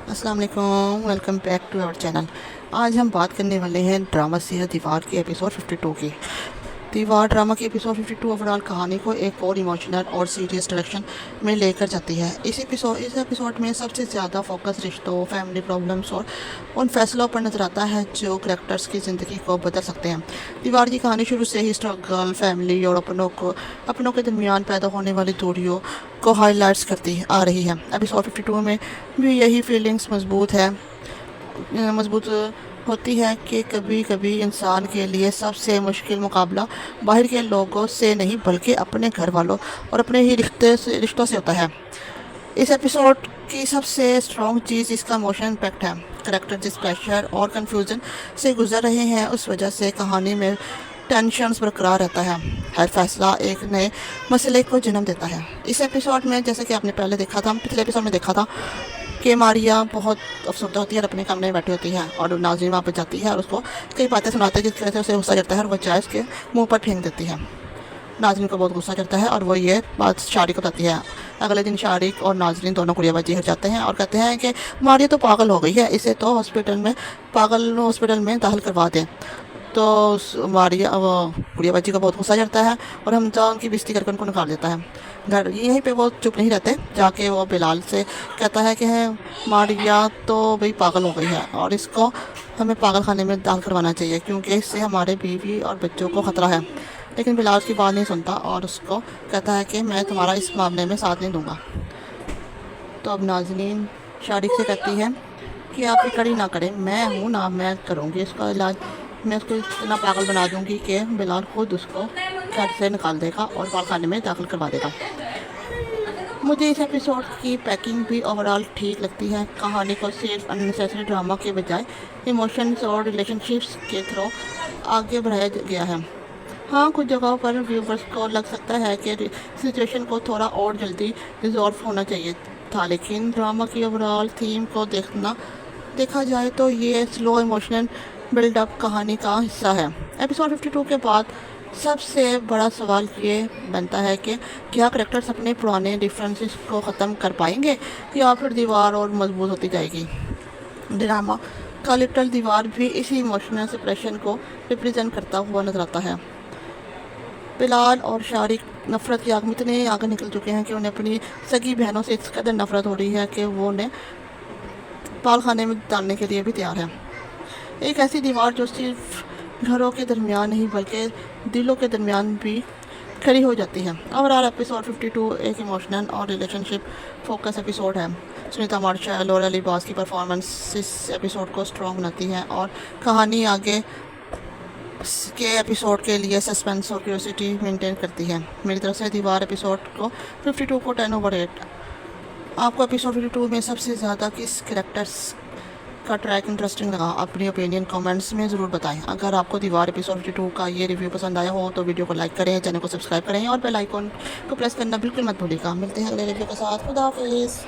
अस्सलाम वालेकुम, welcome back to our channel. आज हम बात करने वाले हैं ड्रामा सीरीज़ दीवार के एपिसोड 52 की। दीवार ड्रामा की एपिसोड 52 ओवरऑल कहानी को एक और इमोशनल और सीरियस डायरेक्शन में लेकर जाती है। इस एपिसोड में सबसे ज़्यादा फोकस रिश्तों, फैमिली प्रॉब्लम्स और उन फैसलों पर नजर आता है जो करैक्टर्स की ज़िंदगी को बदल सकते हैं। दीवार की कहानी शुरू से ही स्ट्रगल, फैमिली और अपनों के दरमियान पैदा होने वाली दूरियों को हाईलाइट्स करती आ रही है। एपिसोड 52 में भी यही फीलिंग्स मजबूत होती है कि कभी कभी इंसान के लिए सबसे मुश्किल मुकाबला बाहर के लोगों से नहीं बल्कि अपने घर वालों और अपने ही रिश्तों से होता है। इस एपिसोड की सबसे स्ट्रॉन्ग चीज़ इसका इमोशन इम्पैक्ट है। करेक्टर जिस प्रेशर और कंफ्यूजन से गुजर रहे हैं उस वजह से कहानी में टेंशन बरकरार रहता है। हर फैसला एक नए मसले को जन्म देता है। इस एपिसोड में जैसे कि आपने पिछले एपिसोड में देखा था कि मारिया बहुत अफसरदा होती है और अपने कमरे में बैठी होती है और नाज़रीन वहाँ पर जाती है और उसको कई बातें सुनाती है जिसकी वजह से उसे गुस्सा चढ़ता है और वह चाय उसके मुंह पर फेंक देती है। नाज़रीन को बहुत गुस्सा चढ़ता है और वो ये बात शारिक को बताती है। अगले दिन शारिक और नाज़रीन दोनों कुड़ियाबाजी हो जाते हैं और कहते हैं कि मारिया तो पागल हो गई है, इसे तो हॉस्पिटल में दाखिल करवा दें। तो मारिया वो गुड़ियाबाजी को बहुत गुस्सा चढ़ता है और हमजा उनकी बेइज्जती करके उनको निकाल देता है घर। यहीं पे वो चुप नहीं रहते, जाके वो बिलाल से कहता है कि मारिया तो भाई पागल हो गई है और इसको हमें पागल खाने में दाखिल करवाना चाहिए क्योंकि इससे हमारे बीवी और बच्चों को ख़तरा है। लेकिन बिलाल उसकी बात नहीं सुनता और उसको कहता है कि मैं तुम्हारा इस मामले में साथ नहीं दूँगा। तो अब नाज़रीन शारिक से कहती है कि आप फिक्र ही ना करें, मैं हूँ ना, मैं करूँगी इसका इलाज। मैं उसको इतना पागल बना दूँगी कि बिलाल खुद उसको घर से निकाल देगा और पागलखाने में दाखिल करवा देगा। मुझे इस एपिसोड की पैकिंग भी ओवरऑल ठीक लगती है। कहानी को सिर्फ अननेसेसरी ड्रामा के बजाय इमोशंस और रिलेशनशिप्स के थ्रू आगे बढ़ाया गया है। हाँ, कुछ जगहों पर व्यूवर्स को लग सकता है कि सिचुएशन को थोड़ा और जल्दी रिजॉल्व होना चाहिए था, लेकिन ड्रामा की ओवरऑल थीम को देखा जाए तो ये स्लो इमोशनल बिल्डअप कहानी का हिस्सा है। एपिसोड 52 के बाद सबसे बड़ा सवाल ये बनता है कि क्या करेक्टर्स अपने पुराने डिफरेंसेस को ख़त्म कर पाएंगे या फिर दीवार और मजबूत होती जाएगी। ड्रामा का लिटल दीवार भी इसी इमोशनल सेपरेशन को रिप्रेजेंट करता हुआ नजर आता है। बिलाल और शारिक नफ़रत की आग में इतने आगे निकल चुके हैं कि उन्हें अपनी सगी बहनों से इस कदर नफरत हो रही है कि वो उन्हें पालखाने में डालने के लिए भी तैयार है। एक ऐसी दीवार जो सिर्फ घरों के दरमियान नहीं बल्कि दिलों के दरमियान भी खड़ी हो जाती है। ओवरऑल एपिसोड 52 एक इमोशनल और रिलेशनशिप फोकस एपिसोड है। सुनीता मार्शल और अली बास की परफॉर्मेंस इस एपिसोड को स्ट्रॉन्ग बनाती है और कहानी आगे के एपिसोड के लिए सस्पेंस और क्यूरियोसिटी मेंटेन करती है। मेरी तरफ से दीवार एपिसोड को 52 को 10/8। आपको एपिसोड 52 में सबसे ज़्यादा किस कैरेक्टर्स का ट्रैक इंटरेस्टिंग लगा? अपनी ओपिनियन कमेंट्स में ज़रूर बताएं। अगर आपको दीवार एपिसोड 52 का ये रिव्यू पसंद आया हो तो वीडियो को लाइक करें, चैनल को सब्सक्राइब करें और बेल आइकॉन को प्रेस करना बिल्कुल मत भूलिएगा। मिलते हैं अगले रिव्यू के साथ। खुदा हाफिज़।